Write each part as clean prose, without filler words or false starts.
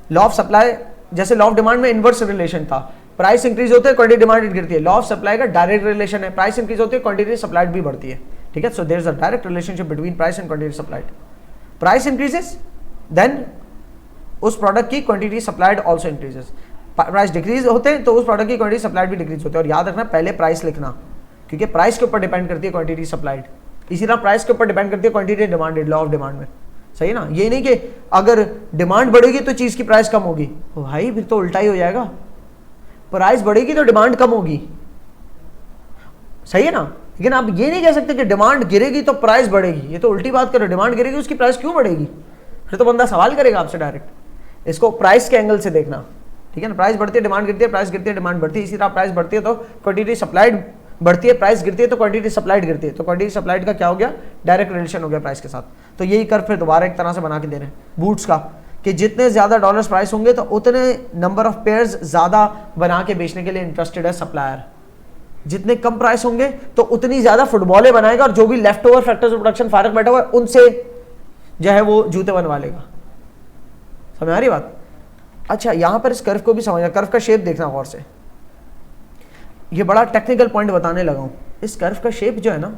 Law of supply, जैसे law of demand में inverse relation था, प्राइस इंक्रीज होते हैं क्वांटिटी डिमांड गिरती है। लॉ ऑफ सप्लाई का डायरेक्ट रिलेशन है, प्राइस इंक्रीज होती है क्वांटिटी सप्लाइड भी बढ़ती है, ठीक है। So there is a direct relationship between price and quantity supplied. Price increases then उस प्रोडक्ट की quantity supplied also increases. Price decrease होते हैं तो उस प्रोडक्ट की क्वांटिटी सप्लाइड भी डिक्रीज होते हैं। और याद रखना पहले प्राइस लिखना, क्योंकि प्राइस के ऊपर डिपेंड करती है क्वांटिटी सप्लाइड, इसी तरह प्राइस के ऊपर डिपेंड करती है quantity demanded, law of demand में, सही है ना। ये नहीं कि अगर डिमांड बढ़ेगी तो चीज की प्राइस कम होगी, भाई फिर तो उल्टा ही हो जाएगा, प्राइस बढ़ेगी तो डिमांड कम होगी, सही है ना। लेकिन आप ये नहीं कह सकते कि डिमांड गिरेगी तो प्राइस बढ़ेगी, ये तो उल्टी बात करो। डिमांड गिरेगी उसकी प्राइस क्यों बढ़ेगी, फिर तो बंदा सवाल करेगा आपसे डायरेक्ट। इसको प्राइस के एंगल से देखना, ठीक है ना। प्राइस बढ़ती है डिमांड गिरती है, प्राइस गिरती है डिमांड बढ़ती है, इसी तरह प्राइस बढ़ती है तो क्वांटिटी सप्लाइड बढ़ती है, प्राइस गिरती है तो क्वांटिटी सप्लाइड गिरती है। तो क्वांटिटी सप्लाइड का क्या हो गया, डायरेक्ट रिलेशन हो गया प्राइस के साथ। तो यही कर्व फिर दोबारा एक तरह से बना के दे रहे हैं बूट्स का, कि जितने ज्यादा डॉलर्स प्राइस होंगे तो उतने नंबर ऑफ पेयर्स ज्यादा बना के बेचने के लिए इंटरेस्टेड है सप्लायर, जितने कम प्राइस होंगे तो उतनी ज्यादा फुटबॉलें बनाएगा, और जो भी left over factors of production फारक बैठा हुआ है उनसे जो है वो जूते बनवा लेगा। समझ आ रही बात। अच्छा, यहां पर इस कर्व को भी समझना, कर्व का शेप देखना गौर से, ये बड़ा टेक्निकल पॉइंट बताने लगा हूं। इस कर्व का शेप जो है ना,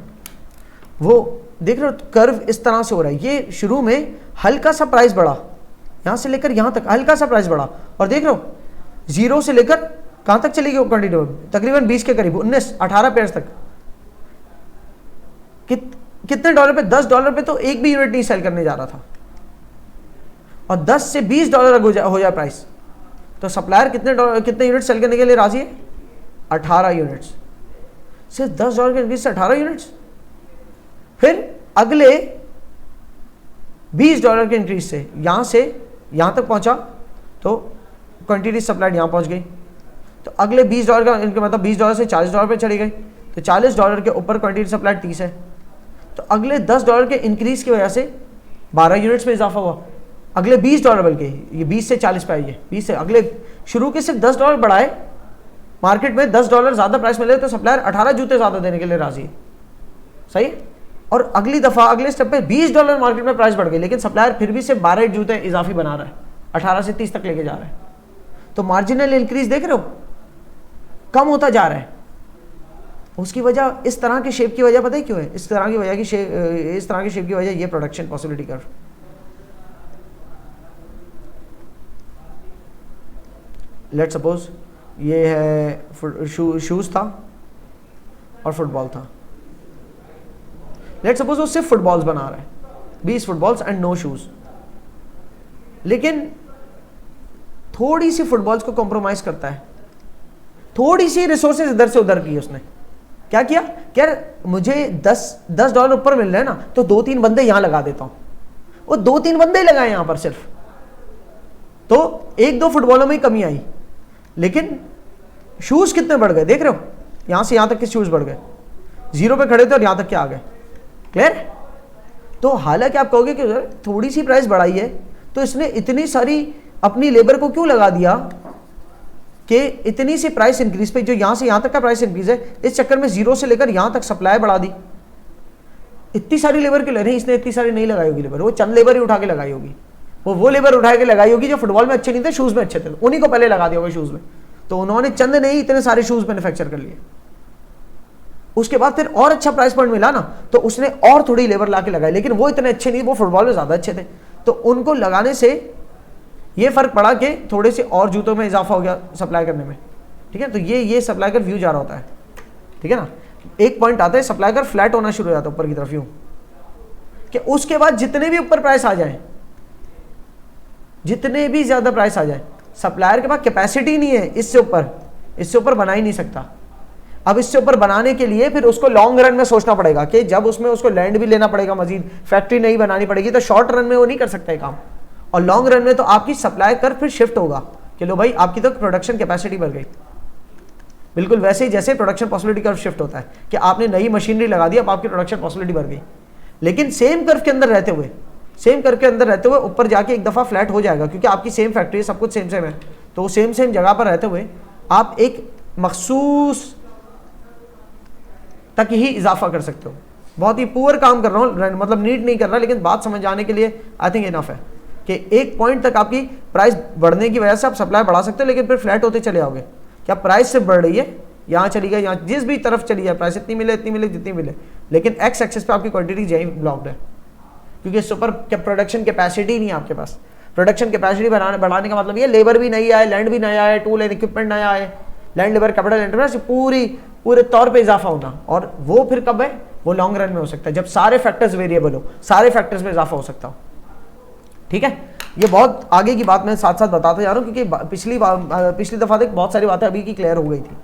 वो देख रहे हो, कर्व इस तरह से हो रहा है। ये शुरू में हल्का सा प्राइस बढ़ा, यहां से लेकर यहां तक हल्का सा प्राइस बढ़ा, और देख रहे हो जीरो से लेकर कहां तक चली गई क्वांटिटी, तकरीबन 20 के करीब, 19-18 पेयर्स तक। कितने डॉलर पे, $10 पे तो एक भी यूनिट नहीं सेल करने जा रहा था, और 10 से $20 हो जाए प्राइस, तो सप्लायर कितने यूनिट सेल करने के लिए राजी है, 18 यूनिट्स। सिर्फ $10 के इंक्रीज से 18 यूनिट्स। फिर अगले $20 के इंक्रीज से यहां से यहां तक पहुंचा तो क्वांटिटी सप्लाइड यहां पहुंच गई, तो अगले $20 का इनका मतलब $20 से $40 पे चली गई, तो $40 के ऊपर क्वांटिटी सप्लाइड 30 है, तो अगले $10 के इंक्रीज की वजह से 12 यूनिट्स में इजाफा हुआ। अगले $20 बल्कि ये 20 से 40 पे आई है, 20 से अगले शुरू के सिर्फ $10 बढ़ाए, मार्केट में $10 ज्यादा प्राइस मिले तो सप्लायर 18 जूते ज्यादा देने के लिए राजी है, सही। और अगली दफा अगले स्टेप पे $20 मार्केट में प्राइस बढ़ गई, लेकिन सप्लायर फिर भी सिर्फ 12 जूते इजाफी बना रहा है, 18 से 30 तक लेके जा रहा है। तो मार्जिनल इंक्रीज देख रहे हो, कम होता जा रहा है। उसकी वजह, इस तरह के शेप की वजह पता है क्यों है, इस तरह की वजह की इस तरह के शेप की वजह ये production possibility curve. Let's suppose ये है शूज था और फुटबॉल था। लेट्स सपोज वो सिर्फ फुटबॉल्स बना रहा है, 20 फुटबॉल्स एंड नो शूज, लेकिन थोड़ी सी फुटबॉल्स को कॉम्प्रोमाइज करता है, थोड़ी सी रिसोर्सेज इधर से उधर की उसने। क्या किया, यार मुझे $10 ऊपर मिल रहा है ना, तो 2-3 बंदे यहां लगा देता हूं। वो 2-3 बंदे लगाए यहां पर सिर्फ, तो 1-2 फुटबॉलों में ही कमी आई, लेकिन शूज कितने बढ़ गए देख रहे हो, यहां से यहां तक के शूज बढ़ गए, 0 पे खड़े थे और यहां तक के आ गए। क्लियर। तो हालांकि आप कहोगे कि थोड़ी सी प्राइस बढ़ाई है तो इसने इतनी सारी अपनी लेबर को क्यों लगा दिया कि इतनी सी प्राइस इंक्रीज पे, जो यहां से यहां तक का प्राइस इंक्रीज है, इस चक्कर में 0 से लेकर यहां तक सप्लाई बढ़ा दी। इतनी सारी लेबर क्यों ले रहे हैं, इसने इतनी सारी नहीं लगाई होगी लेबर, वो चंद लेबर ही उठा के लगाई होगी, वो लेबर उठा के लगाई होगी जो फुटबॉल में अच्छे नहीं थे, शूज में अच्छे थे, उन्हीं को पहले लगा दिया होगा शूज में। तो उन्होंने चंद नहीं इतने सारे शूज मैन्युफैक्चर कर लिए। उसके बाद फिर और अच्छा प्राइस पॉइंट मिला ना, तो उसने और थोड़ी लेबर ला के लगाई, लेकिन वो इतने अच्छे नहीं, वो फुटबॉल में ज्यादा अच्छे थे, तो उनको लगाने से ये फर्क पड़ा कि थोड़े से और जूतों में इजाफा हो गया सप्लाई करने में। ठीक है, तो ये सप्लाई कर व्यू जा रहा होता है। ठीक है ना, एक पॉइंट आता है सप्लाई कर फ्लैट होना शुरू हो जाता है ऊपर की तरफ यूं, कि उसके बाद जितने भी ऊपर प्राइस आ जाए, जितने भी ज्यादा प्राइस आ जाए, सप्लायर के पास कैपेसिटी नहीं है इससे ऊपर बना ही नहीं सकता। अब इससे ऊपर बनाने के लिए फिर उसको लॉन्ग रन में सोचना पड़ेगा कि जब उसमें उसको लैंड भी लेना पड़ेगा, मजीद फैक्ट्री नहीं बनानी पड़ेगी, तो शॉर्ट रन में वो नहीं कर सकता है काम, और लॉन्ग रन में तो आपकी सप्लाई कर फिर शिफ्ट होगा कि लो भाई आपकी तो प्रोडक्शन कैपेसिटी बढ़ गई। बिल्कुल वैसे ही जैसे प्रोडक्शन पॉसिबिलिटी कर्व शिफ्ट होता है कि आपने नई मशीनरी लगा दी, अब आपकी प्रोडक्शन पॉसिबिलिटी बढ़ गई। लेकिन सेम कर्व के अंदर रहते हुए ऊपर जाके एक दफा फ्लैट हो जाएगा, क्योंकि आपकी सेम फैक्ट्री है, सब कुछ सेम है, तो वो सेम जगह पर रहते हुए आप एक मखसूस तक ही इजाफा कर सकते हो। बहुत ही पुअर काम कर रहा हूँ, मतलब नीट नहीं कर रहा, लेकिन बात समझ आने के लिए आई थिंक इनफ है कि एक पॉइंट तक आपकी प्राइस बढ़ने की वजह से आप सप्लाई बढ़ा सकते हो, लेकिन फिर फ्लैट होते चले आओगे। क्या प्राइस से बढ़ रही है, यहाँ चली गई, यहाँ जिस भी तरफ चली जाए प्राइस, इतनी मिले जितनी मिले, लेकिन एक्स एक्सेस पे आपकी क्वांटिटी यही ब्लॉक्ड है, क्योंकि सुपर प्रोडक्शन कैपेसिटी नहीं है आपके पास। प्रोडक्शन कैपेसिटी बढ़ाने का मतलब ये लेबर भी नहीं आए, लैंड भी नया आए, टूल एंड इक्विपमेंट नया आए, लैंड लेबर कैपिटल एंटरप्राइज पूरे तौर पे इजाफा होना। और वो फिर कब है, वो लॉन्ग रन में हो सकता है, जब सारे फैक्टर्स वेरिएबल हो, सारे फैक्टर्स में इजाफा हो सकता हो। ठीक है, ये बहुत आगे की बात मैं साथ साथ बताता जा रहा हूँ, क्योंकि पिछली दफा तक बहुत सारी बातें अभी की क्लियर हो गई थी।